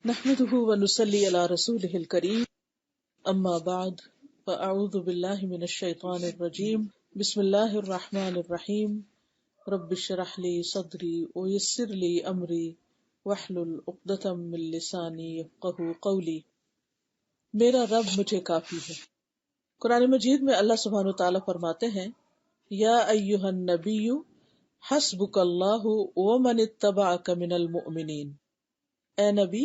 نحمده ونصلي على رسوله الكريم اما بعد فاعوذ بالله من الشيطان الرجيم بسم الله الرحمن الرحيم رب اشرح لي صدري ويسر لي امري واحلل عقدة من لساني يفقهوا قولي۔ میرا رب مجھے کافی ہے۔ قرآن مجید میں اللہ سبحانہ وتعالی فرماتے ہیں یا ایھا النبی حسبک اللہ ومن اتبعک من المؤمنین، اے نبی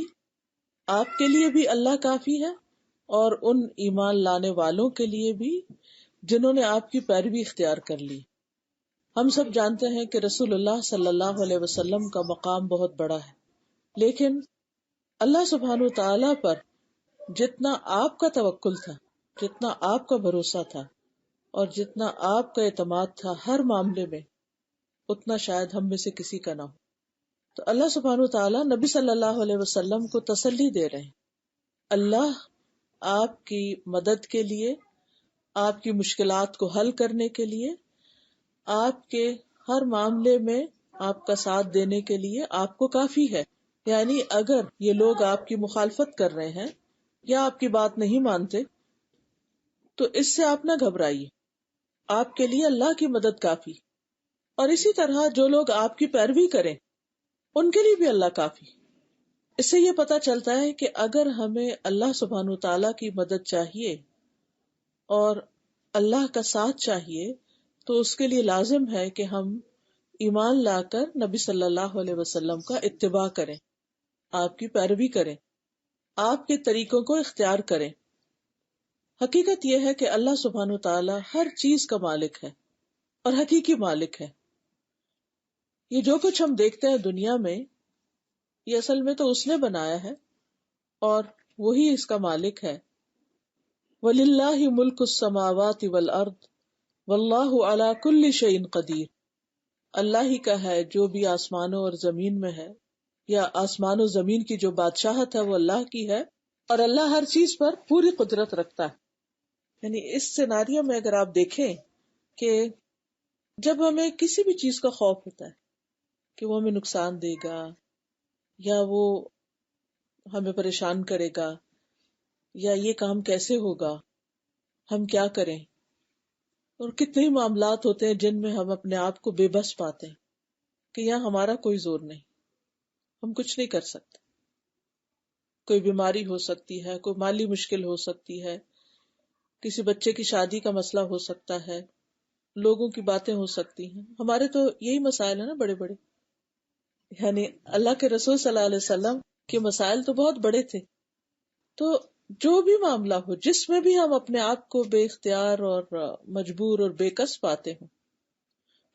آپ کے لیے بھی اللہ کافی ہے اور ان ایمان لانے والوں کے لیے بھی جنہوں نے آپ کی پیروی اختیار کر لی۔ ہم سب جانتے ہیں کہ رسول اللہ صلی اللہ علیہ وسلم کا مقام بہت بڑا ہے، لیکن اللہ سبحانہ وتعالی پر جتنا آپ کا توکل تھا، جتنا آپ کا بھروسہ تھا اور جتنا آپ کا اعتماد تھا ہر معاملے میں، اتنا شاید ہم میں سے کسی کا نہ ہو۔ تو اللہ سبحانہ وتعالی نبی صلی اللہ علیہ وسلم کو تسلی دے رہے ہیں، اللہ آپ کی مدد کے لیے، آپ کی مشکلات کو حل کرنے کے لیے، آپ کے ہر معاملے میں آپ کا ساتھ دینے کے لیے آپ کو کافی ہے۔ یعنی اگر یہ لوگ آپ کی مخالفت کر رہے ہیں یا آپ کی بات نہیں مانتے تو اس سے آپ نہ گھبرائیے، آپ کے لیے اللہ کی مدد کافی۔ اور اسی طرح جو لوگ آپ کی پیروی کریں ان کے لیے بھی اللہ کافی۔ اس سے یہ پتہ چلتا ہے کہ اگر ہمیں اللہ سبحانہ وتعالیٰ کی مدد چاہیے اور اللہ کا ساتھ چاہیے تو اس کے لیے لازم ہے کہ ہم ایمان لا کر نبی صلی اللہ علیہ وسلم کا اتباع کریں، آپ کی پیروی کریں، آپ کے طریقوں کو اختیار کریں۔ حقیقت یہ ہے کہ اللہ سبحانہ وتعالیٰ ہر چیز کا مالک ہے اور حقیقی مالک ہے۔ یہ جو کچھ ہم دیکھتے ہیں دنیا میں، یہ اصل میں تو اس نے بنایا ہے اور وہی اس کا مالک ہے۔ وَلِلَّهِ مُلْكُ السَّمَاوَاتِ وَالْأَرْضِ وَاللَّهُ عَلَى كُلِّ شَيْءٍ قَدِيرٌ، اللہ ہی کا ہے جو بھی آسمانوں اور زمین میں ہے، یا آسمان و زمین کی جو بادشاہت ہے وہ اللہ کی ہے اور اللہ ہر چیز پر پوری قدرت رکھتا ہے۔ یعنی اس سیناریو میں اگر آپ دیکھیں کہ جب ہمیں کسی بھی چیز کا خوف ہوتا ہے کہ وہ ہمیں نقصان دے گا یا وہ ہمیں پریشان کرے گا یا یہ کام کیسے ہوگا، ہم کیا کریں، اور کتنے ہی معاملات ہوتے ہیں جن میں ہم اپنے آپ کو بے بس پاتے ہیں کہ یہاں ہمارا کوئی زور نہیں، ہم کچھ نہیں کر سکتے۔ کوئی بیماری ہو سکتی ہے، کوئی مالی مشکل ہو سکتی ہے، کسی بچے کی شادی کا مسئلہ ہو سکتا ہے، لوگوں کی باتیں ہو سکتی ہیں۔ ہمارے تو یہی مسائل ہیں نا بڑے بڑے، یعنی اللہ کے رسول صلی اللہ علیہ وسلم کے مسائل تو بہت بڑے تھے۔ تو جو بھی معاملہ ہو، جس میں بھی ہم اپنے آپ کو بے اختیار اور مجبور اور بے کس پاتے ہوں،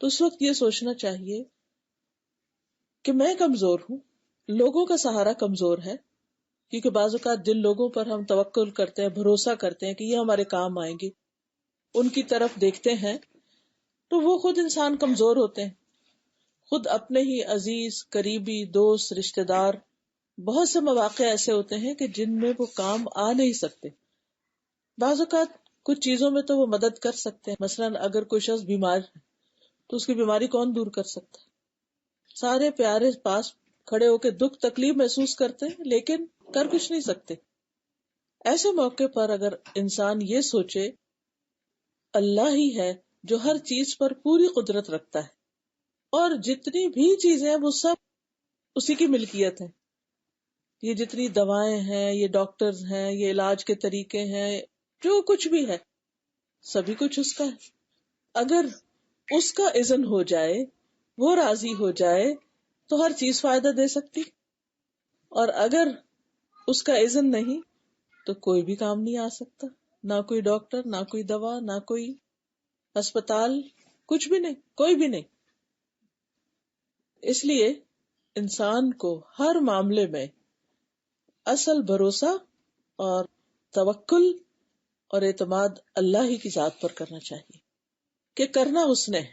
تو اس وقت یہ سوچنا چاہیے کہ میں کمزور ہوں، لوگوں کا سہارا کمزور ہے، کیونکہ بعض اوقات جن لوگوں پر ہم توکل کرتے ہیں، بھروسہ کرتے ہیں کہ یہ ہمارے کام آئیں گے، ان کی طرف دیکھتے ہیں تو وہ خود انسان کمزور ہوتے ہیں۔ خود اپنے ہی عزیز، قریبی، دوست، رشتہ دار، بہت سے مواقع ایسے ہوتے ہیں کہ جن میں وہ کام آ نہیں سکتے۔ بعض اوقات کچھ چیزوں میں تو وہ مدد کر سکتے ہیں، مثلا اگر کوئی شخص بیمار ہے تو اس کی بیماری کون دور کر سکتا ہے؟ سارے پیارے پاس کھڑے ہو کے دکھ تکلیف محسوس کرتے ہیں لیکن کر کچھ نہیں سکتے۔ ایسے موقع پر اگر انسان یہ سوچے اللہ ہی ہے جو ہر چیز پر پوری قدرت رکھتا ہے اور جتنی بھی چیزیں ہیں وہ سب اسی کی ملکیت ہے، یہ جتنی دوائیں ہیں، یہ ڈاکٹرز ہیں، یہ علاج کے طریقے ہیں، جو کچھ بھی ہے سبھی کچھ اس کا ہے۔ اگر اس کا اذن ہو جائے، وہ راضی ہو جائے تو ہر چیز فائدہ دے سکتی، اور اگر اس کا اذن نہیں تو کوئی بھی کام نہیں آ سکتا، نہ کوئی ڈاکٹر، نہ کوئی دوا، نہ کوئی ہسپتال، کچھ بھی نہیں، کوئی بھی نہیں۔ اس لیے انسان کو ہر معاملے میں اصل بھروسہ اور توکل اور اعتماد اللہ ہی کی ذات پر کرنا چاہیے کہ کرنا اس نے ہے،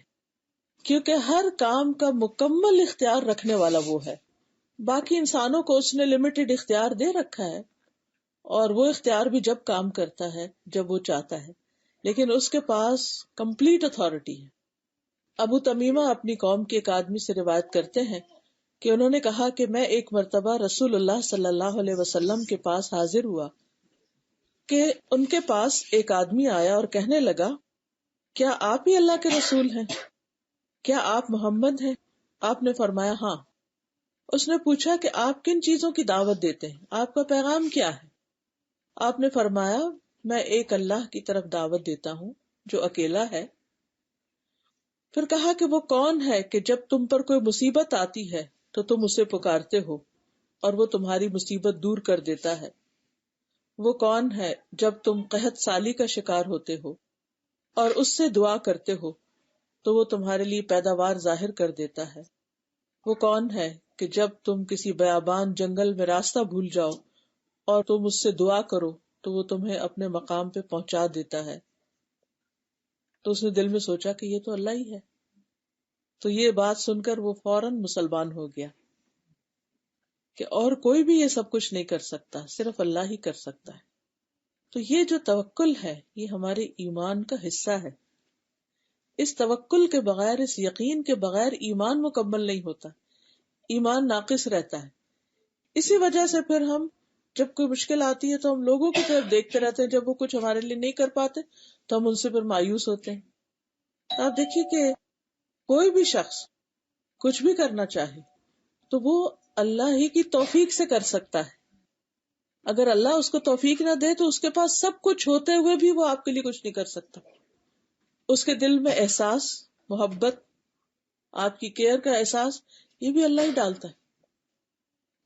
کیونکہ ہر کام کا مکمل اختیار رکھنے والا وہ ہے۔ باقی انسانوں کو اس نے لمیٹڈ اختیار دے رکھا ہے اور وہ اختیار بھی جب کام کرتا ہے جب وہ چاہتا ہے، لیکن اس کے پاس کمپلیٹ اتھارٹی ہے۔ ابو تمیمہ اپنی قوم کے ایک آدمی سے روایت کرتے ہیں کہ انہوں نے کہا کہ میں ایک مرتبہ رسول اللہ صلی اللہ علیہ وسلم کے پاس حاضر ہوا کہ ان کے پاس ایک آدمی آیا اور کہنے لگا کیا آپ ہی اللہ کے رسول ہیں؟ کیا آپ محمد ہیں؟ آپ نے فرمایا ہاں۔ اس نے پوچھا کہ آپ کن چیزوں کی دعوت دیتے ہیں، آپ کا پیغام کیا ہے؟ آپ نے فرمایا میں ایک اللہ کی طرف دعوت دیتا ہوں جو اکیلا ہے۔ پھر کہا کہ وہ کون ہے کہ جب تم پر کوئی مصیبت آتی ہے تو تم اسے پکارتے ہو اور وہ تمہاری مصیبت دور کر دیتا ہے؟ وہ کون ہے جب تم قحط سالی کا شکار ہوتے ہو اور اس سے دعا کرتے ہو تو وہ تمہارے لیے پیداوار ظاہر کر دیتا ہے؟ وہ کون ہے کہ جب تم کسی بیابان جنگل میں راستہ بھول جاؤ اور تم اس سے دعا کرو تو وہ تمہیں اپنے مقام پہ پہنچا دیتا ہے؟ تو اس نے دل میں سوچا کہ یہ تو اللہ ہی ہے۔ تو یہ بات سن کر وہ فوراً مسلمان ہو گیا کہ اور کوئی بھی یہ سب کچھ نہیں کر سکتا، صرف اللہ ہی کر سکتا ہے۔ تو یہ جو توکل ہے یہ ہمارے ایمان کا حصہ ہے۔ اس توکل کے بغیر، اس یقین کے بغیر ایمان مکمل نہیں ہوتا، ایمان ناقص رہتا ہے۔ اسی وجہ سے پھر ہم جب کوئی مشکل آتی ہے تو ہم لوگوں کی طرف دیکھتے رہتے ہیں، جب وہ کچھ ہمارے لیے نہیں کر پاتے تو ہم ان سے پھر مایوس ہوتے ہیں۔ آپ دیکھیے کہ کوئی بھی شخص کچھ بھی کرنا چاہے تو وہ اللہ ہی کی توفیق سے کر سکتا ہے۔ اگر اللہ اس کو توفیق نہ دے تو اس کے پاس سب کچھ ہوتے ہوئے بھی وہ آپ کے لیے کچھ نہیں کر سکتا۔ اس کے دل میں احساس، محبت، آپ کی کیئر کا احساس، یہ بھی اللہ ہی ڈالتا ہے۔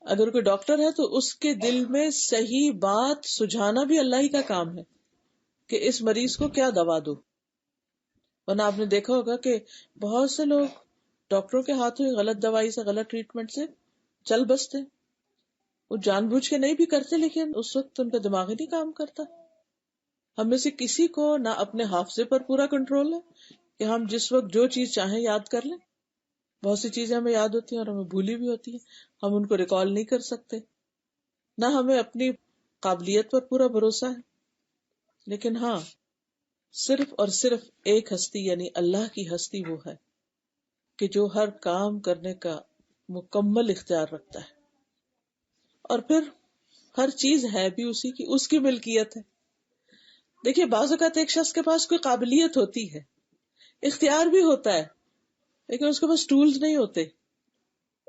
اگر کوئی ڈاکٹر ہے تو اس کے دل میں صحیح بات سجھانا بھی اللہ ہی کا کام ہے کہ اس مریض کو کیا دوا دو۔ ورنہ آپ نے دیکھا ہوگا کہ بہت سے لوگ ڈاکٹروں کے ہاتھوں غلط دوائی سے، غلط ٹریٹمنٹ سے چل بستے، وہ جان بوجھ کے نہیں بھی کرتے لیکن اس وقت ان کا دماغ ہی نہیں کام کرتا۔ ہم میں سے کسی کو نہ اپنے حافظے پر پورا کنٹرول ہے کہ ہم جس وقت جو چیز چاہیں یاد کر لیں۔ بہت سی چیزیں ہمیں یاد ہوتی ہیں اور ہمیں بھولی بھی ہوتی ہیں، ہم ان کو ریکال نہیں کر سکتے۔ نہ ہمیں اپنی قابلیت پر پورا بھروسہ ہے، لیکن ہاں صرف اور صرف ایک ہستی یعنی اللہ کی ہستی وہ ہے کہ جو ہر کام کرنے کا مکمل اختیار رکھتا ہے، اور پھر ہر چیز ہے بھی اسی کی، اس کی ملکیت ہے۔ دیکھیے بعض اوقات ایک شخص کے پاس کوئی قابلیت ہوتی ہے، اختیار بھی ہوتا ہے، لیکن اس کے پاس ٹولز نہیں ہوتے،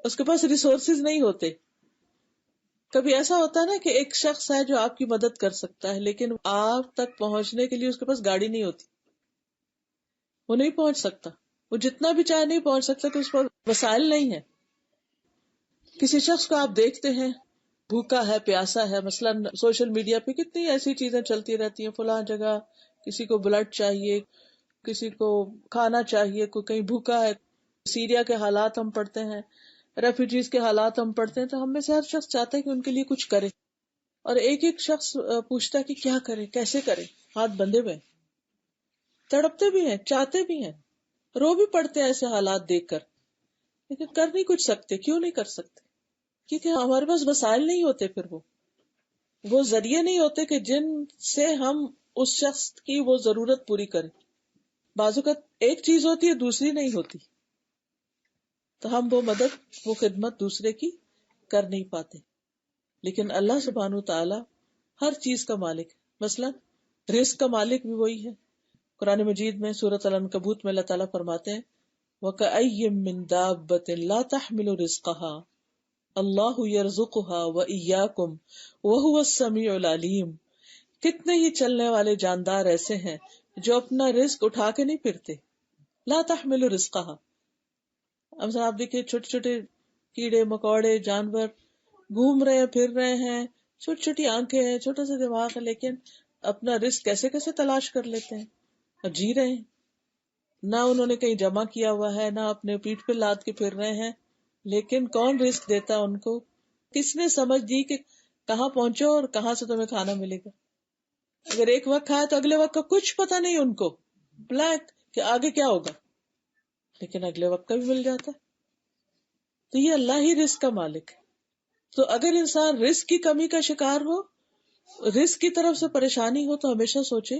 اس کے پاس ریسورسز نہیں ہوتے۔ کبھی ایسا ہوتا ہے نا کہ ایک شخص ہے جو آپ کی مدد کر سکتا ہے لیکن آپ تک پہنچنے کے لیے اس کے پاس گاڑی نہیں ہوتی، وہ نہیں پہنچ سکتا، وہ جتنا بھی چاہے نہیں پہنچ سکتا کہ اس پر وسائل نہیں ہے۔ کسی شخص کو آپ دیکھتے ہیں بھوکا ہے، پیاسا ہے، مثلا سوشل میڈیا پہ کتنی ایسی چیزیں چلتی رہتی ہیں، فلاں جگہ کسی کو بلڈ چاہیے، کسی کو کھانا چاہیے، کوئی کہیں بھوکا ہے۔ سیریا کے حالات ہم پڑھتے ہیں، ریفیوجیز کے حالات ہم پڑھتے ہیں، تو ہم میں سے ہر شخص چاہتا ہے کہ ان کے لیے کچھ کرے، اور ایک ایک شخص پوچھتا ہے کہ کیا کرے، کیسے کرے، ہاتھ بندھے ہوئے، تڑپتے بھی ہیں، چاہتے بھی ہیں، رو بھی پڑتے ہیں ایسے حالات دیکھ کر، لیکن کر نہیں کچھ سکتے۔ کیوں نہیں کر سکتے؟ کیونکہ ہمارے پاس وسائل نہیں ہوتے، پھر وہ ذریعے نہیں ہوتے کہ جن سے ہم اس شخص کی وہ ضرورت پوری کریں۔ بعض اوقات ایک چیز ہوتی ہے، دوسری نہیں ہوتی، تو ہم وہ مدد، وہ خدمت دوسرے کی کر نہیں پاتے۔ لیکن اللہ سبحانہ تعالی ہر چیز کا مالک ہے، مثلا رزق کا مالک بھی وہی ہے۔ قرآن مجید میں سورۃ العنکبوت میں اللہ تعالیٰ فرماتے ہیں وَكَأَيٍّ مِّن دَابَّةٍ لَا تَحْمِلُ رِزْقَهَا اللَّهُ يَرْزُقُهَا وَإِيَّاكُمْ وَهُوَ السَّمِيعُ الْعَلِيمُ۔ کتنے ہی چلنے والے جاندار ایسے ہیں جو اپنا رزق اٹھا کے نہیں پھرتے، لا تحمل رزقها۔ اب آپ دیکھیں چھوٹے چھوٹے کیڑے مکوڑے جانور گھوم رہے ہیں، پھر رہے ہیں، چھوٹی چھوٹی آنکھیں ہیں، چھوٹا سا دماغ ہے، لیکن اپنا رزق کیسے کیسے تلاش کر لیتے ہیں اور جی رہے ہیں۔ نہ انہوں نے کہیں جمع کیا ہوا ہے، نہ اپنے پیٹھ پہ لاد کے پھر رہے ہیں، لیکن کون رزق دیتا ان کو؟ کس نے سمجھ دی کہ کہاں پہنچو اور کہاں سے تمہیں کھانا ملے گا؟ اگر ایک وقت کھایا تو اگلے وقت کا کچھ پتا نہیں ان کو، بلینک کہ آگے کیا ہوگا، لیکن اگلے وقت کا بھی مل جاتا ہے۔ تو یہ اللہ ہی رزق کا مالک ہے۔ تو اگر انسان رزق کی کمی کا شکار ہو، رزق کی طرف سے پریشانی ہو، تو ہمیشہ سوچے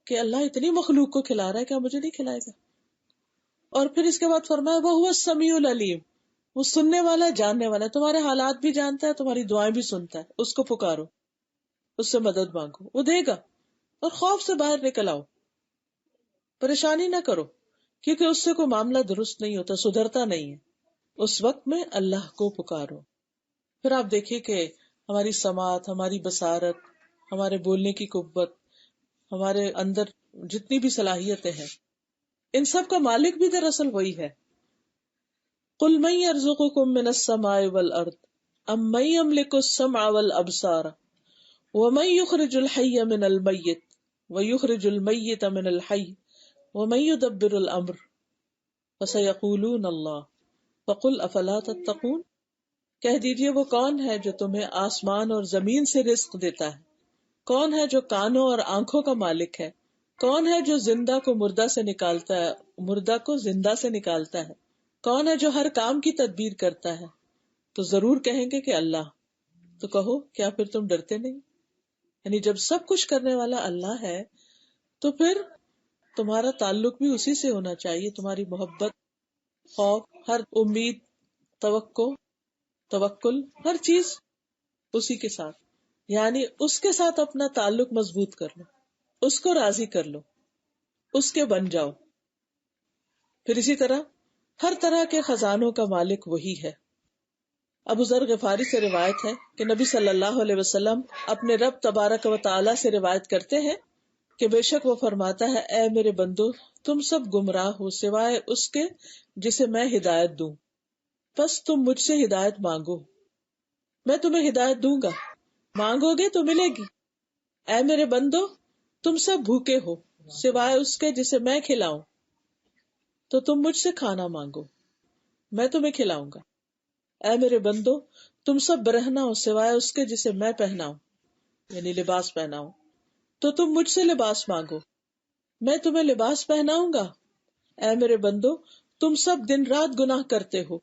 کہ اللہ اتنی مخلوق کو کھلا رہا ہے، کیا مجھے نہیں کھلائے گا؟ اور پھر اس کے بعد فرمایا وَهُوَ السَّمِيعُ الْعَلِيمُ، وہ سننے والا ہے، جاننے والا ہے، تمہارے حالات بھی جانتا ہے، تمہاری دعائیں بھی سنتا ہے. اس کو پکارو، اس سے مدد مانگو، وہ دے گا. اور خوف سے باہر نکل آؤ، پریشانی نہ کرو، کیونکہ اس سے کوئی معاملہ درست نہیں ہوتا، سدھرتا نہیں ہے. اس وقت میں اللہ کو پکارو. پھر آپ دیکھیے کہ ہماری سماعت، ہماری بصارت، ہمارے بولنے کی قوت، ہمارے اندر جتنی بھی صلاحیتیں ہیں، ان سب کا مالک بھی دراصل وہی ہے. قل من يرزقكم من السماء والارض ام من يملك السمع والابصار ومن يخرج الحي من الميت ويخرج الميت من الحي ومن يدبر الامر فسيقولون الله فقل افلا تتقون. کہہ دیجئے وہ کون ہے جو تمہیں آسمان اور زمین سے رزق دیتا ہے، کون ہے جو کانوں اور آنکھوں کا مالک ہے، کون ہے جو زندہ کو مردہ سے نکالتا ہے، مردہ کو زندہ سے نکالتا ہے، کون ہے جو ہر کام کی تدبیر کرتا ہے. تو ضرور کہیں گے کہ اللہ. تو کہو کیا پھر تم ڈرتے نہیں؟ یعنی جب سب کچھ کرنے والا اللہ ہے تو پھر تمہارا تعلق بھی اسی سے ہونا چاہیے. تمہاری محبت، خوف، ہر امید، توقع، توکل، ہر چیز اسی کے ساتھ. یعنی اس کے ساتھ اپنا تعلق مضبوط کر لو، اس کو راضی کر لو، اس کے بن جاؤ. پھر اسی طرح ہر طرح کے خزانوں کا مالک وہی ہے. ابو ذر غفاری سے روایت ہے کہ نبی صلی اللہ علیہ وسلم اپنے رب تبارک و تعالی سے روایت کرتے ہیں کہ بے شک وہ فرماتا ہے، اے میرے بندو، تم سب گمراہ ہو سوائے اس کے جسے میں ہدایت دوں، بس تم مجھ سے ہدایت مانگو، میں تمہیں ہدایت دوں گا، مانگو گے تو ملے گی. اے میرے بندو، تم سب بھوکے ہو سوائے اس کے جسے میں کھلاؤں، تو تم مجھ سے کھانا مانگو، میں تمہیں کھلاؤں گا. اے میرے بندو، تم سب برہنہ ہو سوائے اس کے جسے میں پہناؤں، یعنی لباس پہناؤں، تو تم مجھ سے لباس مانگو، میں تمہیں لباس پہناؤں گا. اے میرے بندو، تم سب دن رات گناہ کرتے ہو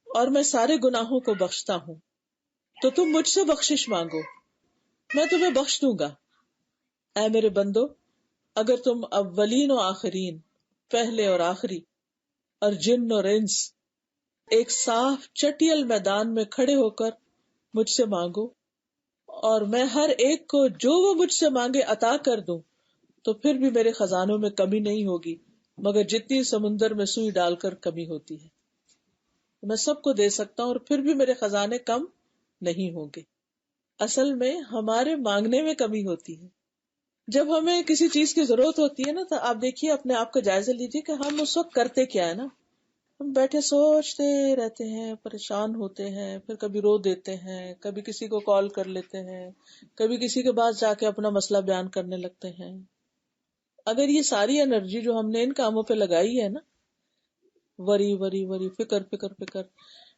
اور میں سارے گناہوں کو بخشتا ہوں، تو تم مجھ سے بخشش مانگو، میں تمہیں بخش دوں گا. اے میرے بندو، اگر تم اولین و آخرین، پہلے اور آخری، اور جن اور انس ایک صاف چٹیل میدان میں کھڑے ہو کر مجھ سے مانگو اور میں ہر ایک کو جو وہ مجھ سے مانگے عطا کر دوں، تو پھر بھی میرے خزانوں میں کمی نہیں ہوگی مگر جتنی سمندر میں سوئی ڈال کر کمی ہوتی ہے. میں سب کو دے سکتا ہوں اور پھر بھی میرے خزانے کم نہیں ہوں گے. اصل میں ہمارے مانگنے میں کمی ہوتی ہے. جب ہمیں کسی چیز کی ضرورت ہوتی ہے نا، تو آپ دیکھیے اپنے آپ کا جائزہ لیجیے کہ ہم اس وقت کرتے کیا ہے نا. ہم بیٹھے سوچتے رہتے ہیں، پریشان ہوتے ہیں، پھر کبھی رو دیتے ہیں، کبھی کسی کو کال کر لیتے ہیں، کبھی کسی کے پاس جا کے اپنا مسئلہ بیان کرنے لگتے ہیں. اگر یہ ساری انرجی جو ہم نے ان کاموں پہ لگائی ہے نا، وری وری وری، فکر فکر فکر،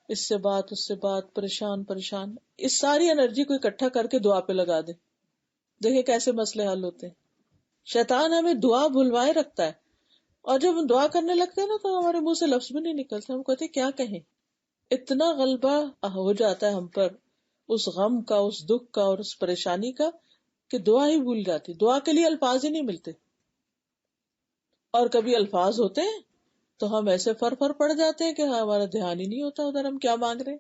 اس سے بات اس سے بات، پریشان پریشان، اس ساری انرجی کو اکٹھا کر کے دعا پہ لگا دیں، دیکھیں کیسے مسئلے حل ہوتے ہیں. شیطان ہمیں دعا بھلوائے رکھتا ہے، اور جب ہم دعا کرنے لگتے ہیں نا تو ہمارے منہ سے لفظ بھی نہیں نکلتے، ہم کہتے کیا کہیں. اتنا غلبہ ہو جاتا ہے ہم پر اس غم کا، اس دکھ کا اور اس پریشانی کا کہ دعا ہی بھول جاتی، دعا کے لیے الفاظ ہی نہیں ملتے. اور کبھی الفاظ ہوتے ہیں تو ہم ایسے فر پڑ جاتے ہیں کہ ہمارا دھیان ہی نہیں ہوتا ادھر ہم کیا مانگ رہے ہیں.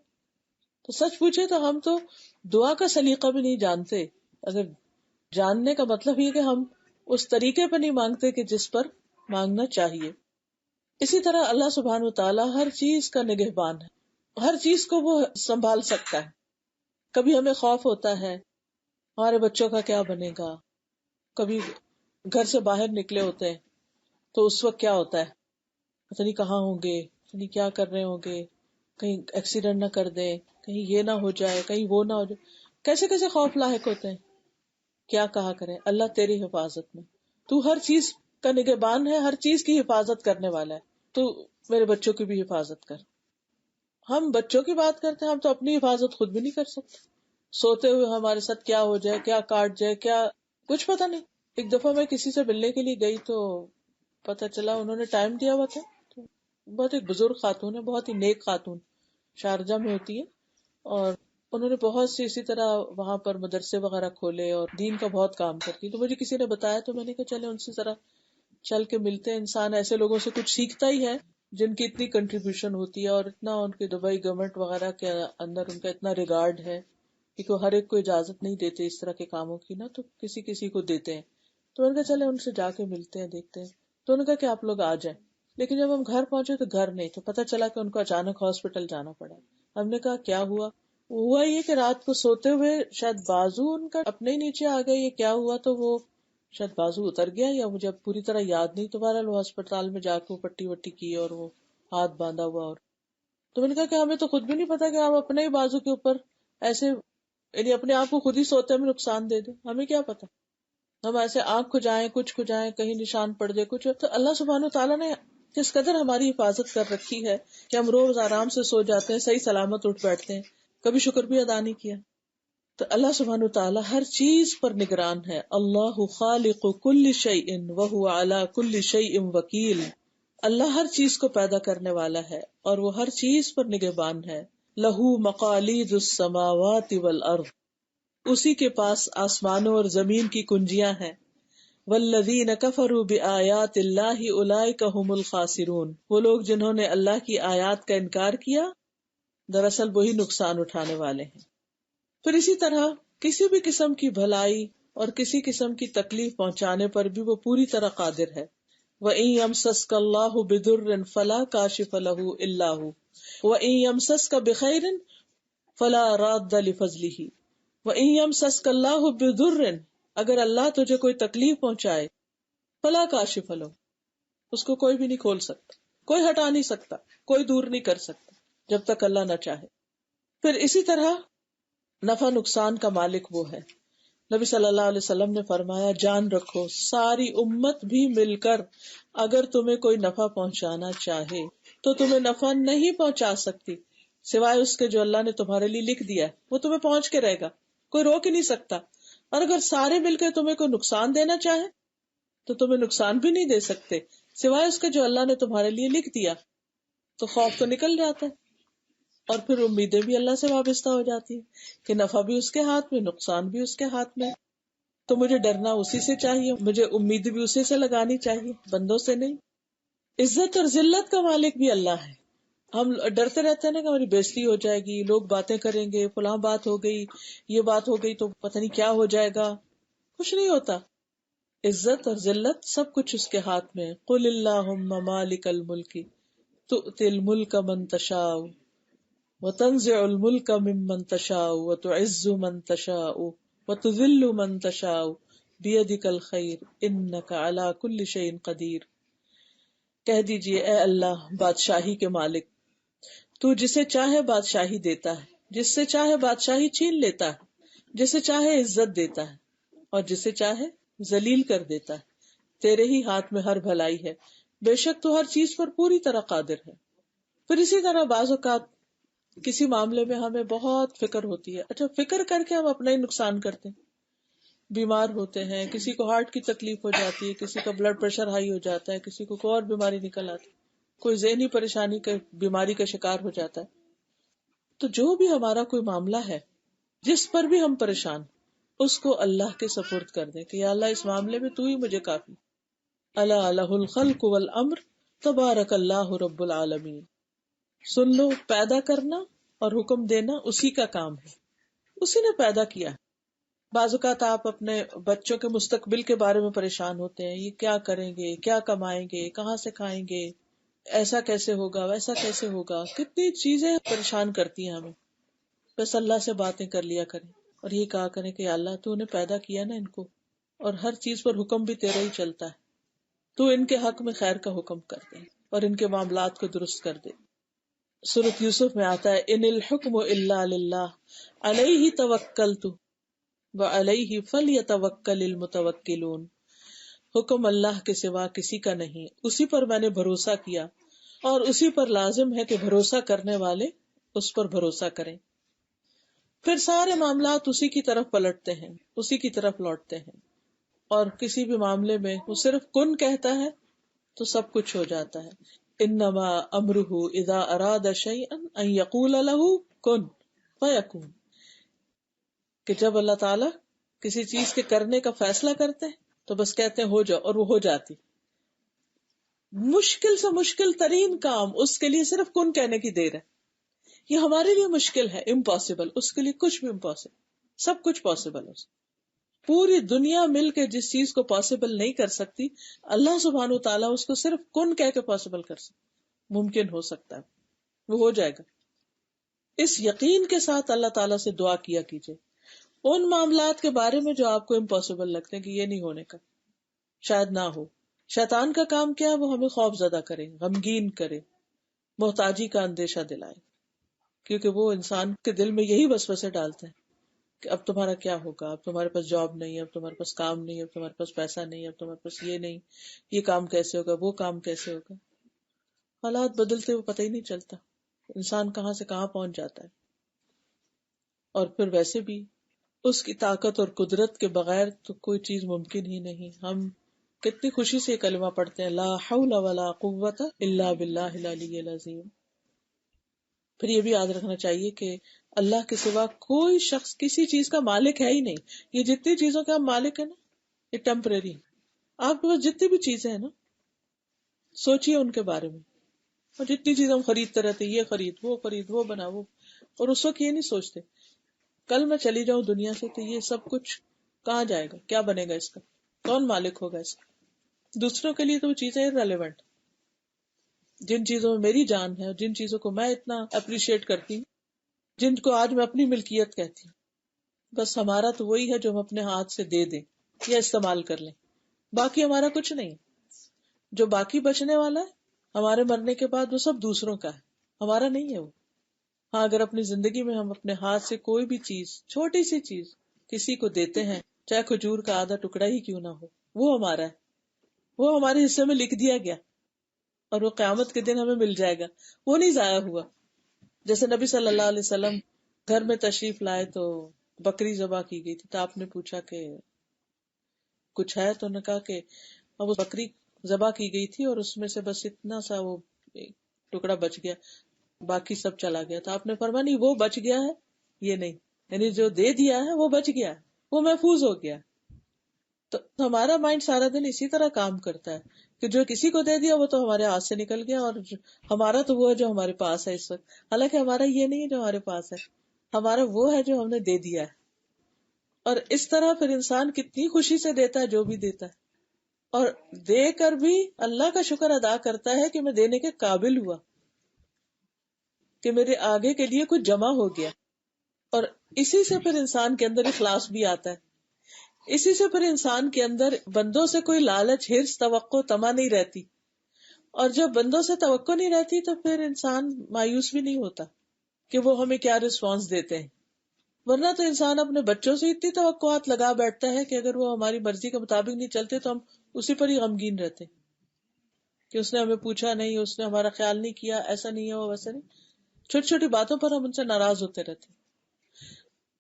تو سچ پوچھے تو ہم تو دعا کا سلیقہ بھی نہیں جانتے. اگر جاننے کا مطلب یہ کہ ہم اس طریقے پہ نہیں مانگتے کہ جس پر مانگنا چاہیے. اسی طرح اللہ سبحانہ و تعالیٰ ہر چیز کا نگہبان ہے، ہر چیز کو وہ سنبھال سکتا ہے. کبھی ہمیں خوف ہوتا ہے ہمارے بچوں کا کیا بنے گا، کبھی گھر سے باہر نکلے ہوتے ہیں تو اس وقت کیا ہوتا ہے، پتہ نہیں کہاں ہوں گے، پتہ نہیں کیا کر رہے ہوں گے، کہیں ایکسیڈنٹ نہ کر دیں، کہیں یہ نہ ہو جائے، کہیں وہ نہ ہو جائے. کیسے کیسے خوف لاحق ہوتے ہیں. کیا کہا کریں، اللہ تیری حفاظت میں، تو ہر چیز کا نگہبان ہے، ہر چیز کی حفاظت کرنے والا ہے، تو میرے بچوں کی بھی حفاظت کر. ہم بچوں کی بات کرتے ہیں، ہم تو اپنی حفاظت خود بھی نہیں کر سکتے. سوتے ہوئے ہمارے ساتھ کیا ہو جائے، کیا کاٹ جائے، کیا کچھ پتہ نہیں. ایک دفعہ میں کسی سے ملنے کے لیے گئی تو پتہ چلا انہوں نے ٹائم دیا ہوا تھا. بہت ایک بزرگ خاتون ہے، بہت ہی نیک خاتون، شارجہ میں ہوتی ہے، اور انہوں نے بہت سی اسی طرح وہاں پر مدرسے وغیرہ کھولے اور دین کا بہت کام کرتی. تو مجھے کسی نے بتایا تو میں نے کہا چلے ان سے ذرا چل کے ملتے ہیں. انسان ایسے لوگوں سے کچھ سیکھتا ہی ہے جن کی اتنی کنٹریبیوشن ہوتی ہے اور اتنا ان کے دبئی گورنمنٹ وغیرہ کے اندر ان کا اتنا ریگارڈ ہے، کیونکہ وہ ہر ایک کو اجازت نہیں دیتے اس طرح کے کاموں کی نا، تو کسی کسی کو دیتے ہیں. تو ان کا چلے ان سے جا کے ملتے ہیں، دیکھتے ہیں. تو ان کا کہ آپ لوگ آ جائیں. لیکن جب ہم گھر پہنچے تو گھر نہیں، تو پتہ چلا کہ ان کو اچانک ہاسپٹل جانا پڑا. ہم نے کہا کیا ہوا؟ ہوا یہ کہ رات کو سوتے ہوئے شاید بازو ان کا اپنے ہی نیچے آ گیا، یہ کیا ہوا، تو وہ شاید بازو اتر گیا، یا مجھے اب پوری طرح یاد نہیں. تو بہرحال وہ ہسپتال میں جا کے پٹی وٹی کی اور وہ ہاتھ باندھا ہوا. اور تو میں نے کہا کہ ہمیں تو خود بھی نہیں پتا کہ آپ اپنے ہی بازو کے اوپر ایسے، یعنی اپنے آپ کو خود ہی سوتے میں نقصان دے دیں، ہمیں کیا پتا. ہم ایسے آنکھ کھجائیں، کچھ کھجائیں، کہیں نشان پڑ جائے کچھ. تو اللہ سبحانہ وتعالیٰ نے کس قدر ہماری حفاظت کر رکھی ہے کہ ہم روز آرام سے سو جاتے ہیں، صحیح سلامت اٹھ بیٹھتے ہیں، کبھی شکر بھی ادا نہیں کیا. تو اللہ سبحانہ وتعالیٰ ہر چیز پر نگران ہے. اللہ خالق کل شیء وہو علی کل شیء وکیل. اللہ ہر چیز کو پیدا کرنے والا ہے اور وہ ہر چیز پر نگہبان ہے. لہو مقالید السماوات والارض. اسی کے پاس آسمانوں اور زمین کی کنجیاں ہیں. والذین کفروا بآیات اللہ اولئک هم الخاسرون. وہ لوگ جنہوں نے اللہ کی آیات کا انکار کیا دراصل وہی نقصان اٹھانے والے ہیں. پھر اسی طرح کسی بھی قسم کی بھلائی اور کسی قسم کی تکلیف پہنچانے پر بھی وہ پوری طرح قادر ہے. وَإِن يَمْسَسْكَ اللَّهُ بِضُرٍّ فَلَا كَاشِفَ لَهُ إِلَّا هُوَ وَإِن يَمْسَسْكَ بِخَيْرٍ فَلَا رَادَّ لِفَضْلِهِ وَإِن يَمْسَسْكَ اللَّهُ بِضُرٍّ. اگر اللہ تجھے کوئی تکلیف پہنچائے فَلَا كَاشِفَ لَهُ، اس کو کوئی بھی نہیں کھول سکتا، کوئی ہٹا نہیں سکتا، کوئی دور نہیں کر سکتا جب تک اللہ نہ چاہے. پھر اسی طرح نفع نقصان کا مالک وہ ہے. نبی صلی اللہ علیہ وسلم نے فرمایا جان رکھو ساری امت بھی مل کر اگر تمہیں کوئی نفع پہنچانا چاہے تو تمہیں نفع نہیں پہنچا سکتی سوائے اس کے جو اللہ نے تمہارے لیے لکھ دیا ہے، وہ تمہیں پہنچ کے رہے گا، کوئی روک ہی نہیں سکتا. اور اگر سارے مل کے تمہیں کوئی نقصان دینا چاہے تو تمہیں نقصان بھی نہیں دے سکتے سوائے اس کے جو اللہ نے تمہارے لیے لکھ دیا. تو خوف تو نکل جاتا ہے اور پھر امیدیں بھی اللہ سے وابستہ ہو جاتی ہیں کہ نفع بھی اس کے ہاتھ میں، نقصان بھی اس کے ہاتھ میں. تو مجھے ڈرنا اسی سے چاہیے، مجھے امید بھی اسی سے لگانی چاہیے، بندوں سے نہیں. عزت اور ذلت کا مالک بھی اللہ ہے. ہم ڈرتے رہتے ہیں نا کہ ہماری بےزتی ہو جائے گی، لوگ باتیں کریں گے، فلاں بات ہو گئی، یہ بات ہو گئی تو پتہ نہیں کیا ہو جائے گا. کچھ نہیں ہوتا. عزت اور ذلت سب کچھ اس کے ہاتھ میں. قل اللہم مالک الملک تؤتی الملک من تشاء وتنزع الملک ممن تشاء وتعز من تشاء وتذل من تشاء بیدک الخیر انک علی کل شیء قدیر. کہہ دیجئے اے اللہ بادشاہی کے مالک، تو جسے چاہے بادشاہی دیتا ہے، جس سے چاہے بادشاہی چھین لیتا ہے، جسے چاہے عزت دیتا ہے اور جسے چاہے ذلیل کر دیتا ہے. تیرے ہی ہاتھ میں ہر بھلائی ہے، بے شک تو ہر چیز پر پوری طرح قادر ہے. پھر اسی طرح بعض اوقات کسی معاملے میں ہمیں بہت فکر ہوتی ہے، اچھا فکر کر کے ہم اپنا ہی نقصان کرتے ہیں. بیمار ہوتے ہیں، کسی کو ہارٹ کی تکلیف ہو جاتی ہے، کسی کا بلڈ پریشر ہائی ہو جاتا ہے، کسی کو کوئی اور بیماری نکل آتی، کوئی ذہنی پریشانی کا بیماری کا شکار ہو جاتا ہے. تو جو بھی ہمارا کوئی معاملہ ہے جس پر بھی ہم پریشان، اس کو اللہ کے سپرد کر دیں کہ یا اللہ اس معاملے میں تو ہی مجھے کافی. الا لہ الخلق والامر تبارک اللہ رب العالمین. سن لو، پیدا کرنا اور حکم دینا اسی کا کام ہے، اسی نے پیدا کیا. بعض اوقات آپ اپنے بچوں کے مستقبل کے بارے میں پریشان ہوتے ہیں، یہ کیا کریں گے، کیا کمائیں گے، کہاں سے کھائیں گے، ایسا کیسے ہوگا، ویسا کیسے ہوگا. کتنی چیزیں پریشان کرتی ہیں ہمیں. بس اللہ سے باتیں کر لیا کریں اور یہ کہا کریں کہ اللہ تو نے پیدا کیا نا ان کو، اور ہر چیز پر حکم بھی تیرا ہی چلتا ہے، تو ان کے حق میں خیر کا حکم کر دے اور ان کے معاملات کو درست کر دے. سورۃ یوسف میں آتا ہے ان الحکم الا للہ علیہ توکلت وعلیہ فلیتوکل المتوکلون. حکم اللہ کے سوا کسی کا نہیں، اسی پر میں نے بھروسہ کیا اور اسی پر لازم ہے کہ بھروسہ کرنے والے اس پر بھروسہ کریں. پھر سارے معاملات اسی کی طرف پلٹتے ہیں، اسی کی طرف لوٹتے ہیں، اور کسی بھی معاملے میں وہ صرف کن کہتا ہے تو سب کچھ ہو جاتا ہے. انما امرہ اذا اراد شیئا ان یقول له کن فیکون. کہ جب اللہ تعالیٰ کسی چیز کے کرنے کا فیصلہ کرتے ہیں تو بس کہتے ہیں ہو جاؤ اور وہ ہو جاتی. مشکل سے مشکل ترین کام اس کے لیے صرف کن کہنے کی دیر ہے. یہ ہمارے لیے مشکل ہے، امپاسبل، اس کے لیے کچھ بھی امپاسبل، سب کچھ پاسبل ہے. پوری دنیا مل کے جس چیز کو پاسبل نہیں کر سکتی، اللہ سبحانہ وتعالیٰ اس کو صرف کن کہہ کے پاسبل کر سکتا، ممکن ہو سکتا ہے، وہ ہو جائے گا. اس یقین کے ساتھ اللہ تعالیٰ سے دعا کیا کیجئے ان معاملات کے بارے میں جو آپ کو امپاسبل لگتے ہیں کہ یہ نہیں ہونے کا، شاید نہ ہو. شیطان کا کام کیا ہے؟ وہ ہمیں خوف زدہ کرے، غمگین کرے، محتاجی کا اندیشہ دلائے، کیونکہ وہ انسان کے دل میں یہی وسوسے ڈالتے ہیں کہ اب تمہارا کیا ہوگا، اب تمہارے پاس جاب نہیں، اب تمہارے پاس کام نہیں، اب تمہارے پاس پیسہ نہیں، اب تمہارے پاس یہ نہیں، یہ کام کیسے ہوگا، وہ کام کیسے ہوگا. حالات بدلتے ہوئے پتہ ہی نہیں چلتا انسان کہاں سے کہاں پہنچ جاتا ہے. اور پھر ویسے بھی اس کی طاقت اور قدرت کے بغیر تو کوئی چیز ممکن ہی نہیں. ہم کتنی خوشی سے یہ کلمہ پڑھتے ہیں، لا حول ولا قوت الا باللہ العلی العظیم. پھر یہ بھی یاد رکھنا چاہیے کہ اللہ کے سوا کوئی شخص کسی چیز کا مالک ہے ہی نہیں. یہ جتنی چیزوں کے ہم مالک ہیں نا، یہ ٹیمپریری. آپ کے پاس جتنی بھی چیزیں ہیں نا، سوچیے ان کے بارے میں. اور جتنی چیز ہم خریدتے رہتے، یہ خرید وہ بنا وہ، اور اس وقت یہ نہیں سوچتے کل میں چلی جاؤں دنیا سے تو یہ سب کچھ کہاں جائے گا، کیا بنے گا اس کا، کون مالک ہوگا اس کا. دوسروں کے لیے تو وہ چیزیں irrelevant. جن چیزوں میں میری جان ہے اور جن چیزوں کو میں اتنا اپریشیٹ کرتی ہوں، جن کو آج میں اپنی ملکیت کہتی ہوں، بس ہمارا تو وہی ہے جو ہم اپنے ہاتھ سے دے دیں یا استعمال کر لیں. باقی ہمارا کچھ نہیں. جو باقی بچنے والا ہے ہمارے مرنے کے بعد وہ سب دوسروں کا ہے، ہمارا نہیں ہے وہ. ہاں، اگر اپنی زندگی میں ہم اپنے ہاتھ سے کوئی بھی چیز، چھوٹی سی چیز کسی کو دیتے ہیں، چاہے کھجور کا آدھا ٹکڑا ہی کیوں نہ ہو، وہ ہمارا ہے، وہ ہمارے حصے میں لکھ دیا گیا اور وہ قیامت کے دن ہمیں مل جائے گا، وہ نہیں ضائع ہوا. جیسے نبی صلی اللہ علیہ وسلم گھر میں تشریف لائے تو بکری ذبح کی گئی تھی، تو آپ نے پوچھا کہ کچھ ہے، تو نے کہا کہ وہ بکری ذبح کی گئی تھی اور اس میں سے بس اتنا سا وہ ٹکڑا بچ گیا، باقی سب چلا گیا. تو آپ نے فرمایا نہیں، وہ بچ گیا ہے، یہ نہیں، یعنی جو دے دیا ہے وہ بچ گیا ہے، وہ محفوظ ہو گیا. تو ہمارا مائنڈ سارا دن اسی طرح کام کرتا ہے کہ جو کسی کو دے دیا وہ تو ہمارے ہاتھ سے نکل گیا، اور ہمارا تو وہ ہے جو ہمارے پاس ہے اس وقت. حالانکہ ہمارا یہ نہیں ہے جو ہمارے پاس ہے، ہمارا وہ ہے جو ہم نے دے دیا ہے. اور اس طرح پھر انسان کتنی خوشی سے دیتا ہے جو بھی دیتا ہے، اور دے کر بھی اللہ کا شکر ادا کرتا ہے کہ میں دینے کے قابل ہوا، کہ میرے آگے کے لیے کچھ جمع ہو گیا. اور اسی سے پھر انسان کے اندر اخلاص بھی آتا ہے. اسی سے پھر انسان کے اندر بندوں سے کوئی لالچ، ہرس، توقع، طمع نہیں رہتی. اور جب بندوں سے توقع نہیں رہتی تو پھر انسان مایوس بھی نہیں ہوتا کہ وہ ہمیں کیا رسپانس دیتے ہیں. ورنہ تو انسان اپنے بچوں سے اتنی توقعات لگا بیٹھتا ہے کہ اگر وہ ہماری مرضی کے مطابق نہیں چلتے تو ہم اسی پر ہی غمگین رہتے کہ اس نے ہمیں پوچھا نہیں، اس نے ہمارا خیال نہیں کیا، ایسا نہیں ہوا، ویسا نہیں. چھوٹی چھوٹی باتوں پر ہم ان سے ناراض ہوتے رہتے.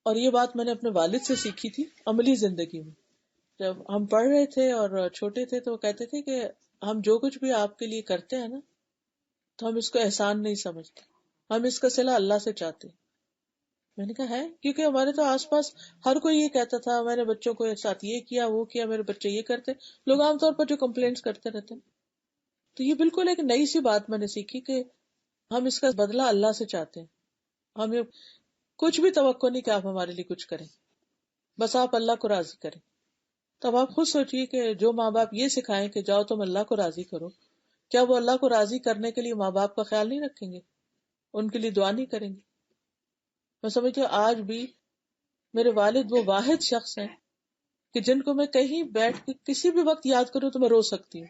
اور یہ بات میں نے اپنے والد سے سیکھی تھی عملی زندگی میں. جب ہم پڑھ رہے تھے اور چھوٹے تھے تو وہ کہتے تھے کہ ہم جو کچھ بھی آپ کے لیے کرتے ہیں نا، تو ہم اس کو احسان نہیں سمجھتے، ہم اس کا صلہ اللہ سے چاہتے ہیں. میں نے کہا ہے، کیونکہ ہمارے تو آس پاس ہر کوئی یہ کہتا تھا میں نے بچوں کو ساتھ یہ کیا وہ کیا، میرے بچے یہ کرتے. لوگ عام طور پر جو کمپلینٹس کرتے رہتے ہیں. تو یہ بالکل ایک نئی سی بات میں نے سیکھی کہ ہم اس کا بدلہ اللہ سے چاہتے ہیں. ہمیں کچھ بھی توقع نہیں کہ آپ ہمارے لیے کچھ کریں، بس آپ اللہ کو راضی کریں. تب آپ خود سوچئے کہ جو ماں باپ یہ سکھائیں کہ جاؤ تم اللہ کو راضی کرو، کیا وہ اللہ کو راضی کرنے کے لیے ماں باپ کا خیال نہیں رکھیں گے، ان کے لیے دعا نہیں کریں گے؟ میں سمجھتی ہوں آج بھی میرے والد وہ واحد شخص ہیں کہ جن کو میں کہیں بیٹھ کے کسی بھی وقت یاد کروں تو میں رو سکتی ہوں.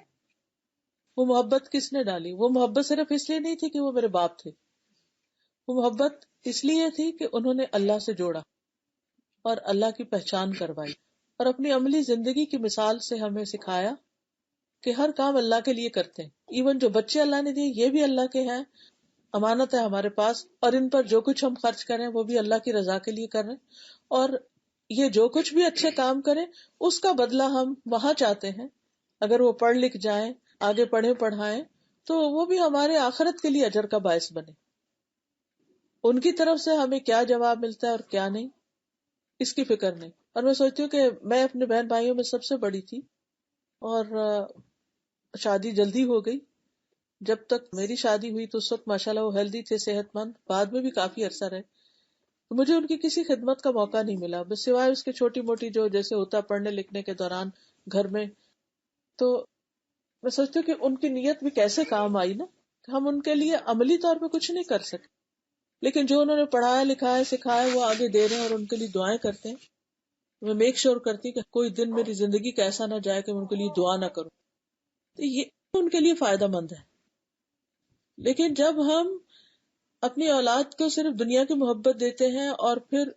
وہ محبت کس نے ڈالی؟ وہ محبت صرف اس لیے نہیں تھی کہ وہ میرے باپ تھے، وہ محبت اس لیے تھی کہ انہوں نے اللہ سے جوڑا اور اللہ کی پہچان کروائی، اور اپنی عملی زندگی کی مثال سے ہمیں سکھایا کہ ہر کام اللہ کے لیے کرتے ہیں. ایون جو بچے اللہ نے دیے یہ بھی اللہ کے ہیں، امانت ہے ہمارے پاس، اور ان پر جو کچھ ہم خرچ کریں وہ بھی اللہ کی رضا کے لیے کر رہے ہیں. اور یہ جو کچھ بھی اچھے کام کریں اس کا بدلہ ہم وہاں چاہتے ہیں. اگر وہ پڑھ لکھ جائیں، آگے پڑھیں پڑھائیں، تو وہ بھی ہمارے آخرت کے لیے اجر کا باعث بنے. ان کی طرف سے ہمیں کیا جواب ملتا ہے اور کیا نہیں، اس کی فکر نہیں. اور میں سوچتی ہوں کہ میں اپنے بہن بھائیوں میں سب سے بڑی تھی اور شادی جلدی ہو گئی جب تک میری شادی ہوئی تو اس وقت ماشاءاللہ وہ ہیلدی تھے، صحت مند، بعد میں بھی کافی عرصہ رہے، تو مجھے ان کی کسی خدمت کا موقع نہیں ملا، بس سوائے اس کے چھوٹی موٹی جو جیسے ہوتا پڑھنے لکھنے کے دوران گھر میں. تو میں سوچتی ہوں کہ ان کی نیت بھی کیسے کام آئی نا. ہم ان کے لیے عملی طور پہ کچھ نہیں کر سکے، لیکن جو انہوں نے پڑھایا لکھایا سکھایا وہ آگے دے رہے ہیں اور ان کے لیے دعائیں کرتے ہیں. میں میک شور کرتی کہ کوئی دن میری زندگی کا ایسا نہ جائے کہ میں ان کے لیے دعا نہ کروں. تو یہ ان کے لیے فائدہ مند ہے. لیکن جب ہم اپنی اولاد کو صرف دنیا کی محبت دیتے ہیں اور پھر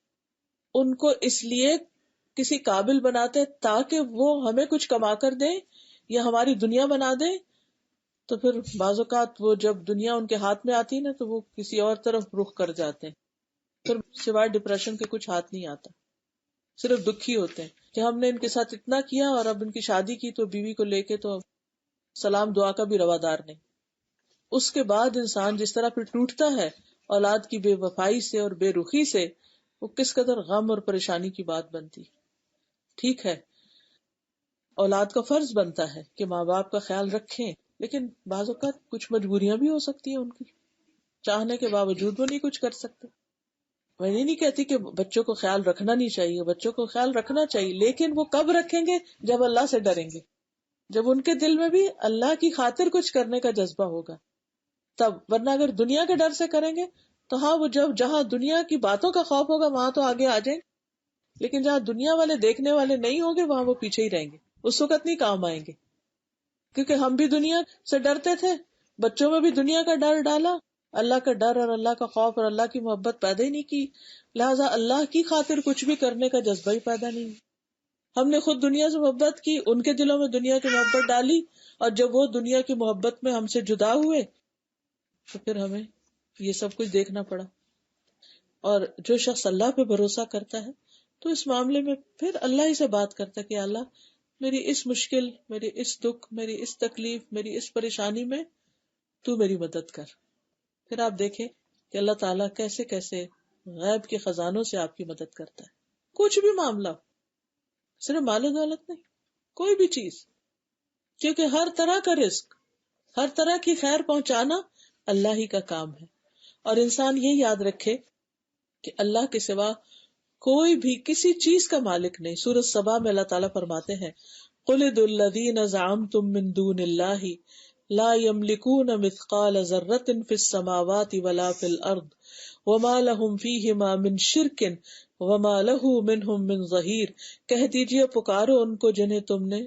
ان کو اس لیے کسی قابل بناتے تاکہ وہ ہمیں کچھ کما کر دیں یا ہماری دنیا بنا دیں، تو پھر بعض اوقات وہ جب دنیا ان کے ہاتھ میں آتی ہے نا تو وہ کسی اور طرف رخ کر جاتے ہیں. پھر سوائے ڈپریشن کے کچھ ہاتھ نہیں آتا، صرف دکھی ہوتے ہیں کہ ہم نے ان کے ساتھ اتنا کیا اور اب ان کی شادی کی تو بیوی کو لے کے تو سلام دعا کا بھی روادار نہیں. اس کے بعد انسان جس طرح پھر ٹوٹتا ہے اولاد کی بے وفائی سے اور بے رخی سے، وہ کس قدر غم اور پریشانی کی بات بنتی. ٹھیک ہے اولاد کا فرض بنتا ہے کہ ماں باپ کا خیال رکھیں، لیکن بعض اوقات کچھ مجبوریاں بھی ہو سکتی ہیں ان کی، چاہنے کے باوجود وہ نہیں کچھ کر سکتے. میں یہ نہیں کہتی کہ بچوں کو خیال رکھنا نہیں چاہیے، بچوں کو خیال رکھنا چاہیے، لیکن وہ کب رکھیں گے؟ جب اللہ سے ڈریں گے، جب ان کے دل میں بھی اللہ کی خاطر کچھ کرنے کا جذبہ ہوگا تب. ورنہ اگر دنیا کے ڈر سے کریں گے تو ہاں وہ جب جہاں دنیا کی باتوں کا خوف ہوگا وہاں تو آگے آ جائیں، لیکن جہاں دنیا والے دیکھنے والے نہیں ہوں گے وہاں وہ پیچھے ہی رہیں گے، اس وقت نہیں کام آئیں گے. کیونکہ ہم بھی دنیا سے ڈرتے تھے، بچوں میں بھی دنیا کا ڈر ڈالا، اللہ کا ڈر اور اللہ کا خوف اور اللہ کی محبت پیدا ہی نہیں کی، لہٰذا اللہ کی خاطر کچھ بھی کرنے کا جذبہ ہی پیدا نہیں. ہم نے خود دنیا سے محبت کی، ان کے دلوں میں دنیا کی محبت ڈالی، اور جب وہ دنیا کی محبت میں ہم سے جدا ہوئے تو پھر ہمیں یہ سب کچھ دیکھنا پڑا. اور جو شخص اللہ پہ بھروسہ کرتا ہے تو اس معاملے میں پھر اللہ ہی سے بات کرتا ہے کہ اللہ میری اس مشکل، میری اس دکھ، میری اس تکلیف، میری اس پریشانی میں تو میری مدد کر. پھر آپ دیکھیں کہ اللہ تعالیٰ کیسے کیسے غیب کے خزانوں سے آپ کی مدد کرتا ہے. کچھ بھی معاملہ ہو، صرف مال و دولت نہیں، کوئی بھی چیز، کیونکہ ہر طرح کا رزق، ہر طرح کی خیر پہنچانا اللہ ہی کا کام ہے. اور انسان یہ یاد رکھے کہ اللہ کے سوا کوئی بھی کسی چیز کا مالک نہیں. سورۃ سبا میں اللہ تعالیٰ فرماتے ہیں قُلِ ادْعُوا الَّذِينَ زَعَمْتُم مِّن دُونِ اللَّهِ لَا يَمْلِكُونَ مِثْقَالَ ذَرَّةٍ فِي السَّمَاوَاتِ وَلَا فِي الْأَرْضِ وَمَا لَهُمْ فِيهِمَا مِنْ شِرْكٍ وَمَا لَهُ مِنْهُمْ مِنْ ظَهِيرٍ. کہہ دیجئے پکارو ان کو جنہیں تم نے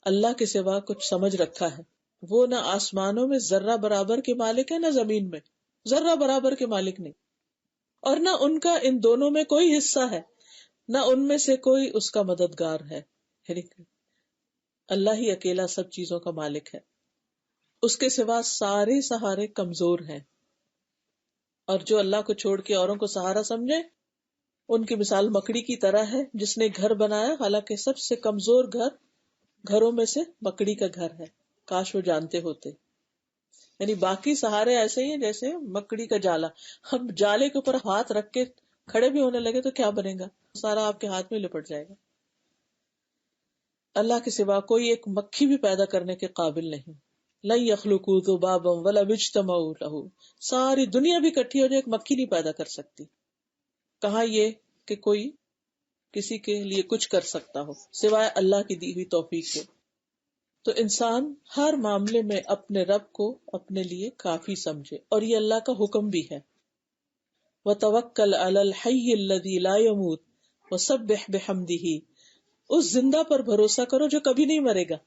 اللہ کے سوا کچھ سمجھ رکھا ہے، وہ نہ آسمانوں میں ذرہ برابر کے مالک ہے نہ زمین میں ذرہ برابر کے مالک نہیں، اور نہ ان کا ان دونوں میں کوئی حصہ ہے، نہ ان میں سے کوئی اس کا مددگار ہے. یعنی اللہ ہی اکیلا سب چیزوں کا مالک ہے، اس کے سوا سارے سہارے کمزور ہیں. اور جو اللہ کو چھوڑ کے اوروں کو سہارا سمجھے ان کی مثال مکڑی کی طرح ہے جس نے گھر بنایا، حالانکہ سب سے کمزور گھروں میں سے مکڑی کا گھر ہے. کاش وہ جانتے ہوتے. یعنی باقی سہارے ایسے ہی ہیں جیسے مکڑی کا جالا، ہم جالے کے اوپر ہاتھ رکھ کے کھڑے بھی ہونے لگے تو کیا بنے گا؟ سارا آپ کے ہاتھ میں لپٹ جائے گا. اللہ کے سوا کوئی ایک مکھی بھی پیدا کرنے کے قابل نہیں. لن یخلقوا ذبابا ولو اجتمعوا لہ، ساری دنیا بھی اکٹھی ہو جائے ایک مکھی نہیں پیدا کر سکتی. کہاں یہ کہ کوئی کسی کے لیے کچھ کر سکتا ہو سوائے اللہ کی دی ہوئی توفیق کے. تو انسان ہر معاملے میں اپنے رب کو اپنے لیے کافی سمجھے، اور یہ اللہ کا حکم بھی ہے. وَتَوَكَّلْ عَلَى الْحَيِّ الَّذِي لَا يَمُوتُ وَسَبِّحْ بِحَمْدِهِ. اس زندہ پر بھروسہ کرو جو کبھی نہیں مرے گا،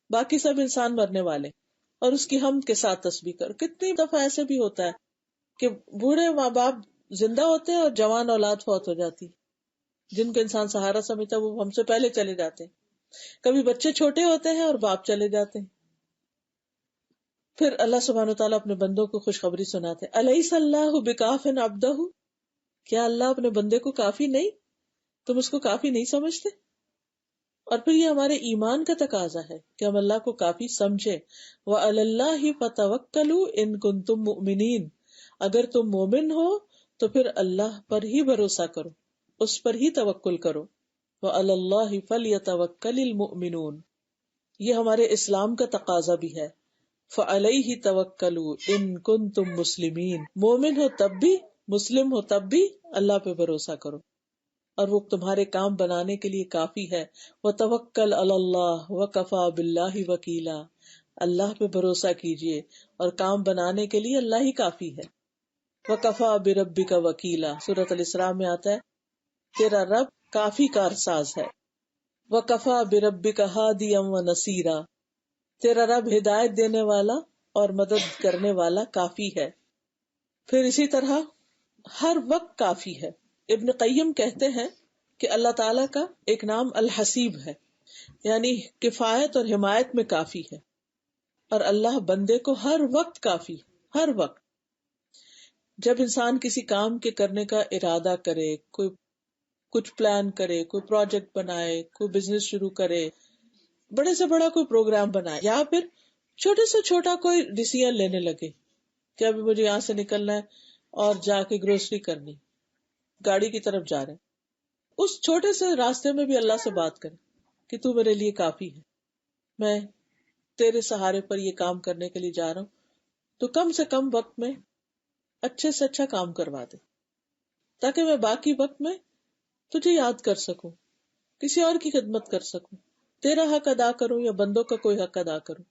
باقی سب انسان مرنے والے، اور اس کی حمد کے ساتھ تسبیح کرو. کتنی دفعہ ایسے بھی ہوتا ہے کہ بوڑھے ماں باپ زندہ ہوتے ہیں اور جوان اولاد فوت ہو جاتی، جن کو انسان سہارا سمجھتا ہے وہ ہم سے پہلے چلے جاتے ہیں. کبھی بچے چھوٹے ہوتے ہیں اور باپ چلے جاتے ہیں. پھر اللہ سبحانہ وتعالیٰ اپنے بندوں کو خوشخبری سناتے ہیں الیس اللہ بکاف عبدہ، کیا اللہ اپنے بندے کو کافی نہیں؟ تم اس کو کافی نہیں سمجھتے؟ اور پھر یہ ہمارے ایمان کا تقاضا ہے کہ ہم اللہ کو کافی سمجھے. وعلی اللہ فتوکلوا ان کنتم مؤمنین، اگر تم مومن ہو تو پھر اللہ پر ہی بھروسہ کرو، اس پر ہی توکل کرو. وعلی اللہ فلیتوکل المؤمنون، یہ ہمارے اسلام کا تقاضا بھی ہے. فعلیہ توکلوا ان کنتم مسلمین، مومن ہو تب بھی، مسلم ہو تب بھی اللہ پہ بھروسہ کرو، اور وہ تمہارے کام بنانے کے لیے کافی ہے. وتوکل علی اللہ وکفی باللہ وکیلا، اللہ پہ بھروسہ کیجئے اور کام بنانے کے لیے اللہ ہی کافی ہے. وکفی بربک وکیلا، سورۃ الاسراء میں آتا ہے تیرا رب کافی کارساز ہے. وکفی بربک ہادیا ونصیرا، تیرا رب ہدایت دینے والا اور مدد کرنے والا کافی ہے. پھر اسی طرح ہر وقت کافی ہے. ابن قیم کہتے ہیں کہ اللہ تعالیٰ کا ایک نام الحسیب ہے، یعنی کفایت اور حمایت میں کافی ہے، اور اللہ بندے کو ہر وقت کافی، ہر وقت. جب انسان کسی کام کے کرنے کا ارادہ کرے، کوئی کچھ پلان کرے، کوئی پروجیکٹ بنائے، کوئی بزنس شروع کرے، بڑے سے بڑا کوئی پروگرام بنائے، یا پھر چھوٹے سے چھوٹا کوئی ڈیسیژن لینے لگے کہ ابھی مجھے یہاں سے نکلنا ہے اور جا کے گروسری کرنی، گاڑی کی طرف جا رہے ہیں، اس چھوٹے سے راستے میں بھی اللہ سے بات کرے کہ تو میرے لیے کافی ہے، میں تیرے سہارے پر یہ کام کرنے کے لیے جا رہا ہوں، تو کم سے کم وقت میں اچھے سے اچھا کام کروا دے، تاکہ میں باقی وقت میں تجھے یاد کر سکوں، کسی اور کی خدمت کر سکوں، تیرا حق ادا کروں یا بندوں کا کوئی حق ادا کروں.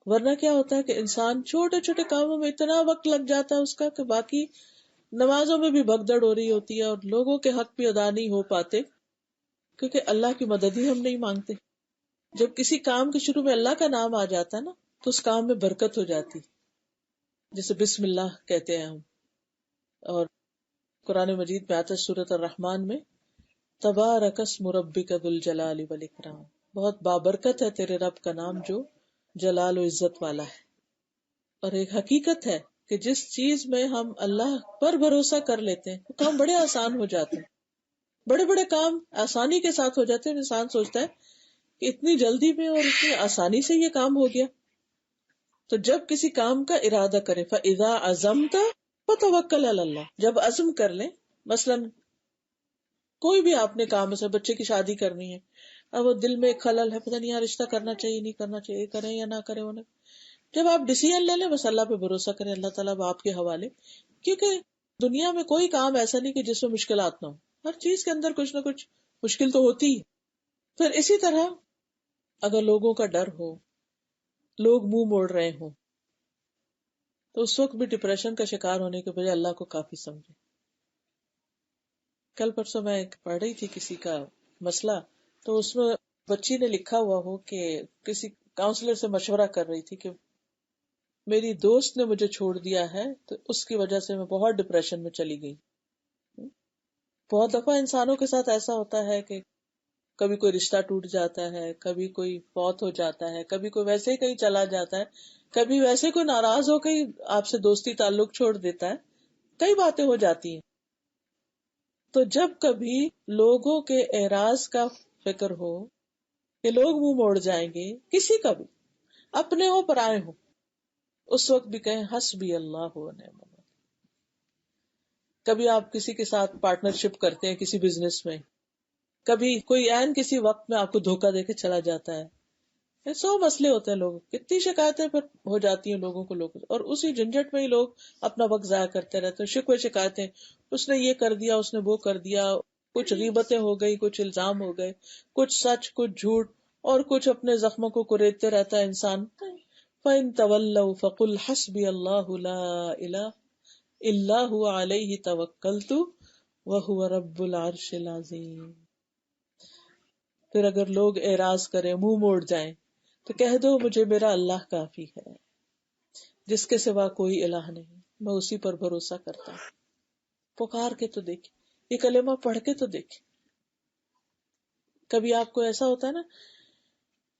ورنہ کیا ہوتا ہے کہ انسان چھوٹے چھوٹے کاموں میں اتنا وقت لگ جاتا ہے اس کا کہ باقی نمازوں میں بھی بھگدڑ ہو رہی ہوتی ہے اور لوگوں کے حق بھی ادا نہیں ہو پاتے، کیونکہ اللہ کی مدد ہی ہم نہیں مانگتے. جب کسی کام کے شروع میں اللہ کا نام آ جاتا ہے نا تو اس کام میں برکت ہو جاتی، جیسے بسم اللہ کہتے ہیں ہم. اور قرآن مجید میں آتا ہے سورۃ الرحمن میں تبارک اسم ربک ذو الجلال والاکرام، بہت بابرکت ہے تیرے رب کا نام جو جلال و عزت والا ہے. اور ایک حقیقت ہے کہ جس چیز میں ہم اللہ پر بھروسہ کر لیتے ہیں وہ کام بڑے آسان ہو جاتے ہیں، بڑے بڑے کام آسانی کے ساتھ ہو جاتے ہیں. انسان سوچتا ہے کہ اتنی جلدی میں اور اتنی آسانی سے یہ کام ہو گیا. تو جب کسی کام کا ارادہ کرے فَإِذَا عَزَمْتَ فَتَوَكَّلْ عَلَى اللَّهِ، جب عزم کر لیں، مثلاً کوئی بھی آپ نے کام ہے، بچے کی شادی کرنی ہے، اب وہ دل میں ایک خلل ہے، پتہ نہیں یار رشتہ کرنا چاہیے نہیں کرنا چاہیے، کریں یا نہ کریں انہیں، جب آپ ڈیسیژن لے لیں بس اللہ پہ بھروسہ کریں، اللہ تعالیٰ اب آپ کے حوالے. کیونکہ دنیا میں کوئی کام ایسا نہیں کہ جس میں مشکلات نہ ہو، ہر چیز کے اندر کچھ نہ کچھ مشکل تو ہوتی ہی. پھر اسی طرح اگر لوگوں کا ڈر ہو، لوگ منہ موڑ رہے ہوں، تو اس وقت بھی ڈپریشن کا شکار ہونے کے بجائے اللہ کو کافی سمجھے. کل پرسوں میں پڑھ رہی تھی کسی کا مسئلہ، تو اس میں بچی نے لکھا ہوا ہو کہ کسی کاؤنسلر سے مشورہ کر رہی تھی کہ میری دوست نے مجھے چھوڑ دیا ہے تو اس کی وجہ سے میں بہت ڈپریشن میں چلی گئی. بہت دفعہ انسانوں کے ساتھ ایسا ہوتا ہے کہ کبھی کوئی رشتہ ٹوٹ جاتا ہے، کبھی کوئی فوت ہو جاتا ہے، کبھی کوئی ویسے ہی کہیں چلا جاتا ہے، کبھی ویسے کوئی ناراض ہو کے آپ سے دوستی تعلق چھوڑ دیتا ہے، کئی باتیں ہو جاتی ہیں. تو جب کبھی لوگوں کے اعراض کا فکر ہو کہ لوگ منہ موڑ جائیں گے، کسی کا بھی، اپنے ہو پرائے ہو، اس وقت بھی کہیں حسبی اللہ و نعم الوکیل. کبھی آپ کسی کے ساتھ پارٹنرشپ کرتے ہیں کسی بزنس میں، کبھی کوئی عین کسی وقت میں آپ کو دھوکہ دے کے چلا جاتا ہے، 100 مسئلے ہوتے ہیں، لوگوں کتنی شکایتیں پھر ہو جاتی ہیں لوگوں کو، اور اسی جھنجٹ میں ہی لوگ اپنا وقت ضائع کرتے رہتے ہیں. شکوے شکایتیں، اس نے یہ کر دیا، اس نے وہ کر دیا، کچھ غیبتیں ہو گئی، کچھ الزام ہو گئے، کچھ سچ کچھ جھوٹ، اور کچھ اپنے زخموں کو کریدتے رہتا ہے انسان. فَإِن تَوَلَّوْا فَقُلْ حَسْبِيَ اللَّهُ لَا إِلَٰهَ إِلَّا هُوَ عَلَيْهِ تَوَكَّلْتُ وَهُوَ رَبُّ الْعَرْشِ الْعَظِيمِ. پھر اگر لوگ اعراض کریں، منہ موڑ جائیں، تو کہہ دو مجھے میرا اللہ کافی ہے، جس کے سوا کوئی الہ نہیں، میں اسی پر بھروسہ کرتا ہوں. پکار کے تو دیکھ، یہ کلمہ پڑھ کے تو دیکھ. کبھی آپ کو ایسا ہوتا ہے نا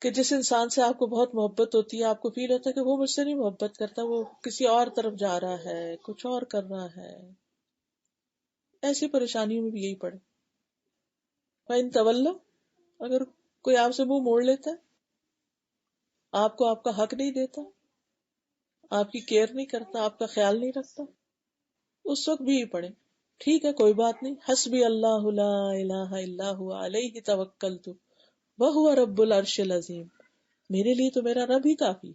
کہ جس انسان سے آپ کو بہت محبت ہوتی ہے، آپ کو فیل ہوتا ہے کہ وہ مجھ سے نہیں محبت کرتا، وہ کسی اور طرف جا رہا ہے، کچھ اور کر رہا ہے. ایسی پریشانیوں میں بھی یہی پڑے. فَإِن تَوَلَّوْا، اگر کوئی آپ سے منہ موڑ لیتا ہے، آپ کو آپ کا حق نہیں دیتا، آپ کی کیئر نہیں کرتا، آپ کا خیال نہیں رکھتا، اس وقت بھی یہ پڑھیں ٹھیک ہے کوئی بات نہیں، حسبی اللہ لا الہ الا هو علیہ توکلت وہو رب العرش العظیم، میرے لیے تو میرا رب ہی کافی.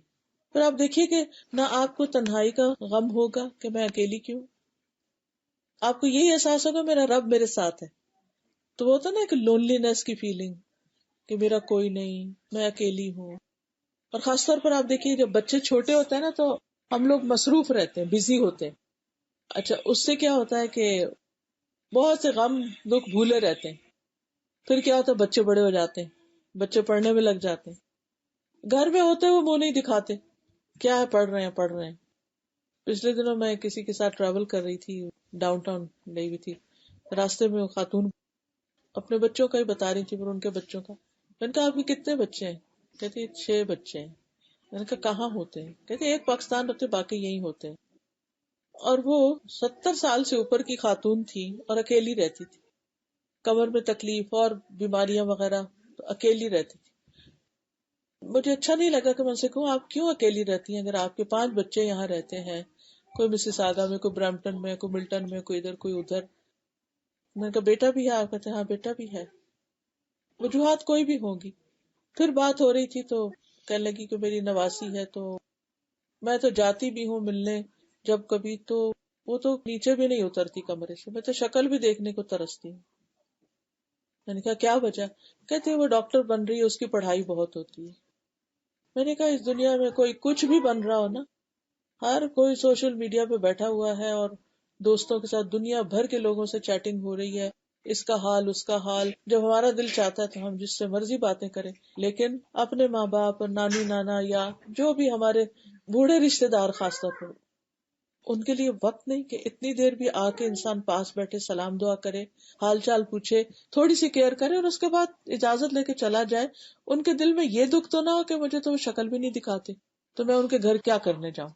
پھر آپ دیکھیے کہ نہ آپ کو تنہائی کا غم ہوگا کہ میں اکیلی کیوں، آپ کو یہی احساس ہوگا میرا رب میرے ساتھ ہے. تو وہ ہوتا نا ایک لونلینس کی فیلنگ کہ میرا کوئی نہیں، میں اکیلی ہوں. اور خاص طور پر آپ دیکھیے جب بچے چھوٹے ہوتے ہیں نا تو ہم لوگ مصروف رہتے ہیں، بزی ہوتے ہیں. اچھا اس سے کیا ہوتا ہے کہ بہت سے غم لوگ بھولے رہتے ہیں. پھر کیا ہوتا ہے بچے بڑے ہو جاتے ہیں، بچے پڑھنے میں لگ جاتے ہیں، گھر میں ہوتے وہ منہ نہیں دکھاتے، کیا ہے پڑھ رہے ہیں پڑھ رہے ہیں. پچھلے دنوں میں کسی کے ساتھ ٹریول کر رہی تھی، ڈاؤن ٹاؤن گئی ہوئی تھی، راستے میں وہ خاتون اپنے بچوں کا ہی بتا رہی تھی، پر ان کے بچوں کا. میں نے کہا آپ کے کتنے بچے ہیں؟ کہتی 6 بچے ہیں. میں نے کہا کہاں ہوتے ہیں؟ کہتے ایک پاکستان ہوتے باقی یہی ہوتے ہیں. اور وہ 70 سال سے اوپر کی خاتون تھی اور اکیلی رہتی تھی، کمر میں تکلیف اور بیماریاں وغیرہ، تو اکیلی رہتی تھی. مجھے اچھا نہیں لگا کہ میں ان سے کہوں آپ کیوں اکیلی رہتی ہیں اگر آپ کے 5 بچے یہاں رہتے ہیں، کوئی مسز آگا میں، کوئی برمپٹن میں، کوئی ملٹن میں، کوئی ادھر کوئی ادھر. میں نے کہا بیٹا بھی ہے؟ آپ کہتے ہیں ہاں بیٹا بھی ہے. وجوہات کوئی بھی ہوگی. پھر بات ہو رہی تھی تو کہنے لگی کہ میری نواسی ہے تو میں تو جاتی بھی ہوں ملنے جب کبھی، تو وہ تو نیچے بھی نہیں اترتی کمرے سے، میں تو شکل بھی دیکھنے کو ترستی ہوں. میں نے کہا کیا وجہ؟ کہتے وہ ڈاکٹر بن رہی ہے، اس کی پڑھائی بہت ہوتی ہے. میں نے کہا اس دنیا میں کوئی کچھ بھی بن رہا ہو نا، ہر کوئی سوشل میڈیا پہ بیٹھا ہوا ہے اور دوستوں کے ساتھ دنیا بھر کے لوگوں سے چیٹنگ ہو رہی ہے، اس کا حال اس کا حال. جب ہمارا دل چاہتا ہے تو ہم جس سے مرضی باتیں کریں، لیکن اپنے ماں باپ اور نانی نانا یا جو بھی ہمارے بوڑھے رشتے دار خاص طور پر، ان کے لیے وقت نہیں کہ اتنی دیر بھی آ کے انسان پاس بیٹھے، سلام دعا کرے، حال چال پوچھے، تھوڑی سی کیئر کرے اور اس کے بعد اجازت لے کے چلا جائے. ان کے دل میں یہ دکھ تو نہ ہو کہ مجھے تو وہ شکل بھی نہیں دکھاتے تو میں ان کے گھر کیا کرنے جاؤں.